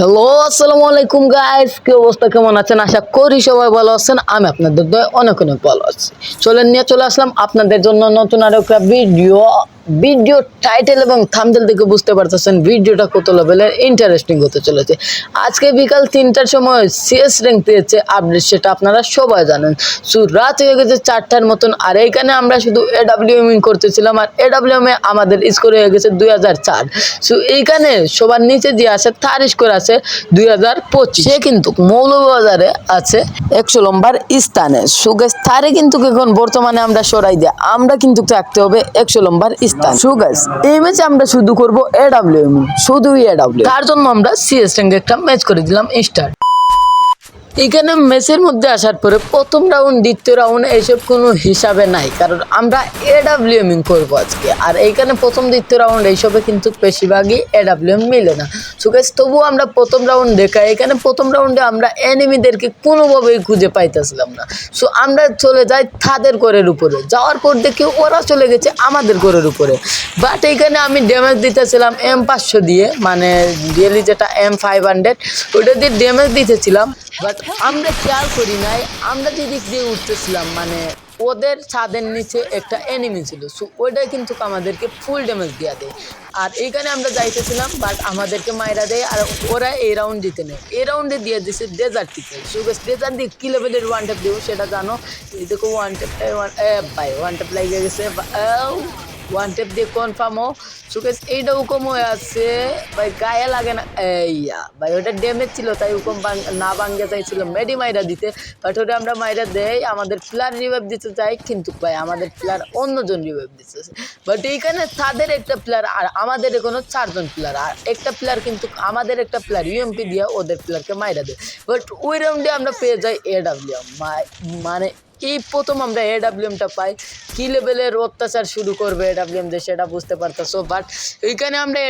Hello, আসসালামু আলাইকুম guys, কি অবস্থা, কেমন আছেন? আশা করি সবাই ভালো আছেন। আমি আপনাদের দয় অনেক অনেক ভালো আছি। চলে আসলাম আপনাদের জন্য নতুন আরো একটা ভিডিও টাইটেল এবং থাম্বনেল থেকে বুঝতে পারতেছেন ভিডিওটা কত লেভেলের ইন্টারেস্টিং হতে চলেছে। আজকে বিকাল 3টার সময় সিএস র্যাঙ্ক পেয়েছে আপডেট, সেটা আপনারা সবাই জানেন। সো রাত হয়ে গেছে 4টার মতন, আর এইখানে আমরা শুধু এডাব্লিউএমিং করতেছিলাম, আর এডাব্লিউএম এ আমাদের স্কোর হয়ে গেছে 2004। সো এইখানে সবার নিচে দিয়ে আছে তার স্কোর আছে 2025। সে কিন্তু মৌলবাজারে আছে 100 নম্বর স্থানে। সো গাইস, তারে কিন্তু এখন বর্তমানে আমরা সরাই দিয়ে আমরা কিন্তু থাকতে হবে 100 নম্বর স্থান। সো গাইস, এই ম্যাচে আমরা শুধু করব এডাব্লিউএম, শুধুই এডাব্লিউ। তার জন্য আমরা সিএস র্যাঙ্কে একটা ম্যাচ করে দিলাম স্টার্ট। এখানে ম্যাচের মধ্যে আসার পরে প্রথম রাউন্ড, দ্বিতীয় রাউন্ড এইসব কোনো হিসাবে নাই, কারণ আমরা এডাব্লিউএমিং করবো আজকে। আর এইখানে প্রথম দ্বিতীয় রাউন্ড এইসবে কিন্তু বেশিরভাগই এডাব্লিউএম মিলে না। সো গাইস, তবুও আমরা প্রথম রাউন্ড দেখাই। এখানে প্রথম রাউন্ডে আমরা এনিমিদেরকে কোনোভাবেই খুঁজে পাইতেছিলাম না। সো আমরা চলে যাই তাদের ঘরের উপরে, যাওয়ার পর দেখি ওরা চলে গেছে আমাদের ঘরের উপরে। বাট এইখানে আমি ড্যামেজ দিতেছিলাম M500 দিয়ে, মানে রিয়েলি যেটা M500, ওইটা দিয়ে ড্যামেজ দিতেছিলাম। বাট আমরা খেয়াল করি নাই, আমরা যে দিক দিয়ে উঠতেছিলাম, মানে ওদের ছাদের নিচে একটা এনিমি ছিল। সো ওইটাই কিন্তু আমাদেরকে ফুল ড্যামেজ দিয়ে দেয়। আর এইখানে আমরা যাইতেছিলাম, বাট আমাদেরকে মাইরা দেয়। আর ওরা এই রাউন্ড জিতে নেয়। এই রাউন্ডে দিয়ে দিচ্ছে ডেজার্ট টিকে। সো ডেজার্ট দিয়ে কী লেভেলের ওয়ান ট্যাপ দেবো সেটা জানো। এই দেখো ওয়ান ট্যাপ, ভাই ওয়ান ট্যাপ লাগিয়ে গেছে, ওয়ান টেপ দিয়ে কনফার্ম হো। সুকেশ এইটা হুকুম হয়ে আছে ভাই, গায়ে লাগে না। এইয়া ভাই, ওটা ড্যামেজ ছিল তাই হুকুম না ভাঙ্গে চাইছিল মেডি মাইরা দিতে। বাট ওটা আমরা মাইরা দেই, আমাদের প্লেয়ার রিভাইভ দিতে চাই, কিন্তু ভাই আমাদের প্লেয়ার অন্যজন রিভাইভ দিতেছে। বাট এইখানে তাদের একটা প্লেয়ার আর আমাদের কোনো 4জন প্লেয়ার, আর একটা প্লেয়ার কিন্তু আমাদের একটা প্লেয়ার ইউএমপি দিয়ে ওদের প্লেয়ারকে মাইরা দেয়। বাট ওই রাউন্ডে আমরা পেয়ে যাই এডাব্লিউএম। মানে এই প্রথম আমরা এডাব্লিউএমটা পাই। কী লেভেলের অত্যাচার শুরু করবে এডাব্লিউএম দিয়ে সেটা বুঝতে পারতেছো। বাট এইখানে আমরা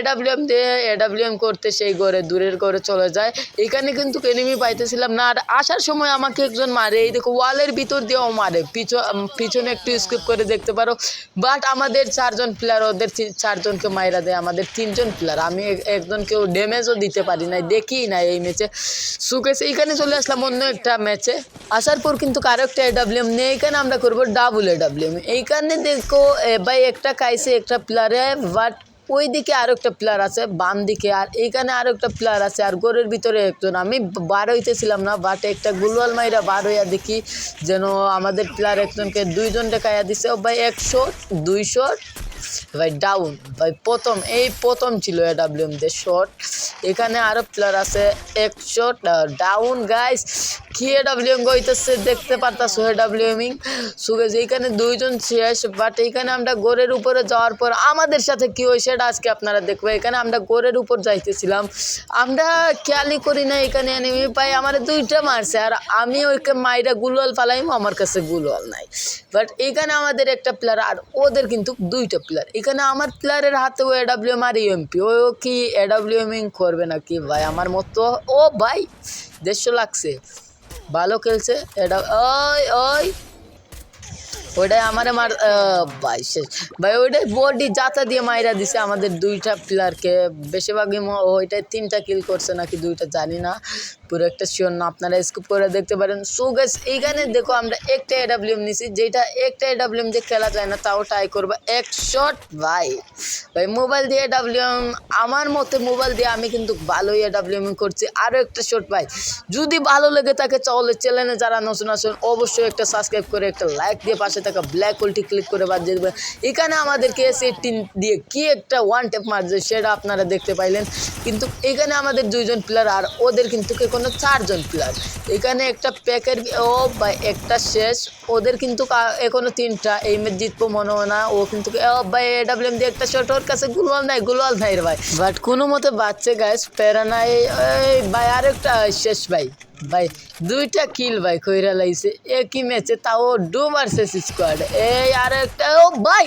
এডাব্লিউএম করতে সেই ঘরে, দূরের ঘরে চলে যায়। এইখানে কিন্তু এনিমি পাইতেছিলাম না। আর আসার সময় আমাকে একজন মারে, এই দেখো ওয়ালের ভিতর দিয়েও মারে, পিছনে একটু স্কিপ করে দেখতে পারো। বাট আমাদের 4জন প্লেয়ার ওদের 4জনকে মাইরা দেয়, আমাদের 3জন প্লেয়ার। আমি একজনকেও ড্যামেজও দিতে পারি নাই, দেখি নাই এই ম্যাচে। সুকেছে এইখানে চলে আসলাম অন্য একটা ম্যাচে। আসার পর কিন্তু আরও একটা এডাব্লিউএম নিয়ে এইখানে আমরা করবো ডাবল এডাব্লিউএম। এইখানে দেখো ভাই একটা খাইছে একটা প্লেয়ারে, বাট ওই দিকে আরও একটা প্লেয়ার আছে বাম দিকে, আর এইখানে আরও একটা প্লেয়ার আছে, আর গোরের ভিতরে একজন। আমি বার হইতেছিলাম না, বাট একটা গুলওয়াল মাইরা বার হইয়া দেখি যেন আমাদের প্লেয়ার একজনকে 2জন দেখাইয়া দিছে। ও ভাই 100 200 ভাই ডাউন। ভাই প্রথম ছিল এডাব্লিউএম দিয়ে শট। এখানে আরও প্লেয়ার আছে 100 ডাউন। গাইস, কি এডাব্লিউএম হইতেছে দেখতে পারতাছো এডাব্লিউএমিং। সুগেজ এইখানে 2জন শেষ। বাট এইখানে আমরা গোরের উপরে যাওয়ার পর আমাদের সাথে কি হয় সেটা আজকে আপনারা দেখবে। এখানে আমরা গোরের উপর যাইতেছিলাম, আমরা খেয়ালই করি না এখানে এনিমি পাই আমার 2টা মারছে, আর আমি ওইকে মাইরা গুলওয়াল ফালাইম, আমার কাছে গুলওয়াল নাই। বাট এইখানে আমাদের একটা প্লেয়ার আর ওদের কিন্তু 2টা প্লেয়ার। এখানে আমার প্লেয়ারের হাতেও এডাব্লিউএম আর ইউএমপি। ও কি এডাব্লিউএমিং করবে নাকি ভাই আমার মতো? ও ভাই 150 লাগছে, ভালো খেলছে এটা। ওই ওই ওইটাই আমারে ভাই শেষ। ভাই ওইটাই বডি যাতা দিয়ে মাইরা দিছে আমাদের 2টা প্লেয়ারকে। বেশিরভাগই ওইটাই 3টা কিল করছে নাকি 2টা জানি না, পুরো একটা শিওর না, আপনারা স্কুপ করে দেখতে পারেন। সো গাইস, এইখানে দেখো আমরা একটা এডাব্লিউএম নিছি, যেটা একটা এডাব্লিউএম দিয়ে খেলা যায় না, তাও ট্রাই করবো 1 শট। ভাই মোবাইল দিয়ে এডাব্লিউএম, আমার মতে মোবাইল দিয়ে আমি কিন্তু ভালোই এডাব্লিউএম করছি। আরও একটা শট ভাই, যদি ভালো লেগে থাকে তাহলে চ্যানেলে যারা নতুন আসেন অবশ্যই একটা সাবস্ক্রাইব করে একটা লাইক দিয়ে পাশে থাকা ব্ল্যাক হোলটি ক্লিক করে বাদ দিয়ে দেবেন। এখানে আমাদেরকে S18 দিয়ে কি একটা ওয়ান ট্যাপ মারছে সেটা আপনারা দেখতে পাইলেন। কিন্তু এখানে আমাদের 2জন প্লেয়ার, আর ওদের কিন্তু কোনো 4জন প্লেয়ার। এখানে একটা প্যাকের, ও ভাই একটা শেষ। ওদের কিন্তু এখনো 3টা। এই ম্যাচ জিতবো মনে হয় না। ও কিন্তু ভাই এডাব্লিউএম দিয়ে একটা শট, ওর কাছে গুলওয়াল নাই রে ভাই। বাট কোনো মতে বাচ্চা গাইস, প্যারা নাই। ভাই আর একটা শেষ ভাই। ভাই 2টা কিল ভাই কইরা লাইছে একই ম্যাচে, তাও ডু ভার্সেস স্কোয়াড। এই আর একটা, ও ভাই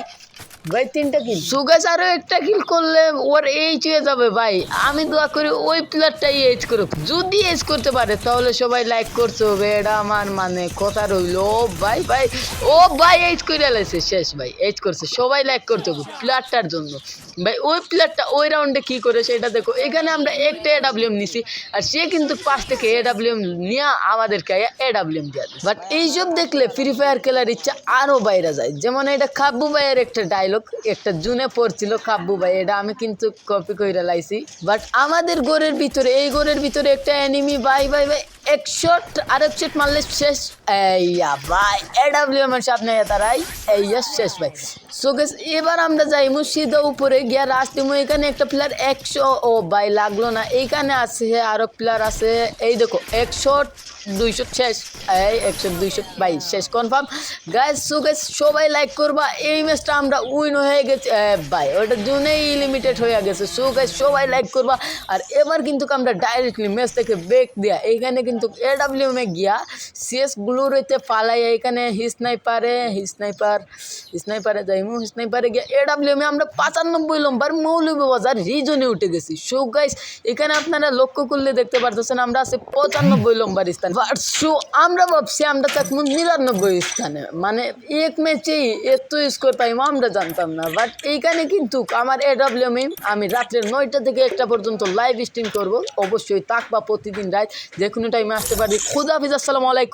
ভাই 3টা কিল সুগাস আরো একটা কিল করলে ওর এইচ হয়ে যাবে ভাই। আমি দোয়া করি ওই প্লেয়ারটাই এইচ করুক, যদি এইচ করতে পারে তাহলে সবাই লাইক করতে হবে, এটা আমার মানে কথা রইলো। ভাই ভাই ও ভাই এইচ করে লাইছে, শেষ ভাই এইচ করছে, সবাই লাইক করতে হবে প্লেয়ারটার জন্য। ভাই ওই প্লেয়ারটা ওই রাউন্ডে কি করে সেটা দেখো। এখানে আমরা একটা এডাব্লিউএম নিছি আর সে কিন্তু 5 থেকে এডাব্লিউএম নিয়ে আমাদেরকে এডাব্লিউএম দিয়ে দেয়। বাট এইসব দেখলে ফ্রি ফায়ার খেলার ইচ্ছা আরো বাইরে যায়। যেমন এটা কাব্বু ভাইয়ের একটা ডায়লগ একটা জুনে পড়ছিল, কাব্বু ভাই, এটা আমি কিন্তু কপি করে লাইছি। বাট আমাদের ঘরের ভিতরে, এই ঘরের ভিতরে একটা এনিমি ভাই ভাই ভাই 1 শট আর 1 শট মারলে শেষ। এইয়া ভাই এডাব্লিউএম এর সামনে তারাই এইয়া শেষ ভাই। সো গাইস এবার আমরা যাই মুর্শিদা উপরে গিয়া রাশ দিমু। এখানে একটা প্লেয়ার 100, ও ভাই লাগলো না। এইখানে আছে আরো প্লেয়ার আছে, এই দেখো 1 শট 2 শট শেষ। এই 1 শট 2 শট ভাই শেষ কনফার্ম গাইস। সো গাইস সবাই লাইক করবা, এই ম্যাচটা আমরা উইন হয়ে গেছে ভাই, ওটা জুনেই লিমিটেড হয়ে গেছে। সো গাইস সবাই লাইক করবা। আর এবার কিন্তু আমরা ডাইরেক্টলি ম্যাচ থেকে ব্রেক দিয়া এইখানে কিন্তু এডাব্লিউএম এ গিয়া সিএস গ্লুরিতে ফালাই, এইখানে স্নাইপারে যাইমু, স্নাইপারে গিয়া এডাব্লিউএম এ আমরা 95 নম্বর মৌলভীবাজার রিজনে উঠে গেছি। সো গাইস এখানে আপনারা লক্ষ্য করলে দেখতে পারতেছেন আমরা আছি 95 নম্বর স্থানে। বাট সো আমরা ভাবছি আমরা থাকবো 99 স্থানে, মানে এক ম্যাচেই এত স্কোর পাইমো আমরা জানতাম না। বাট এইখানে কিন্তু আমার এডাব্লিউএম আমি রাত্রে 9টা থেকে 1টা পর্যন্ত লাইভ স্ট্রিম করব, অবশ্যই থাকবা প্রতিদিন রাত, যে কোনো টাইমে আসতে পারি। খুদাহাফিজ, আসসালামু আলাইকুম।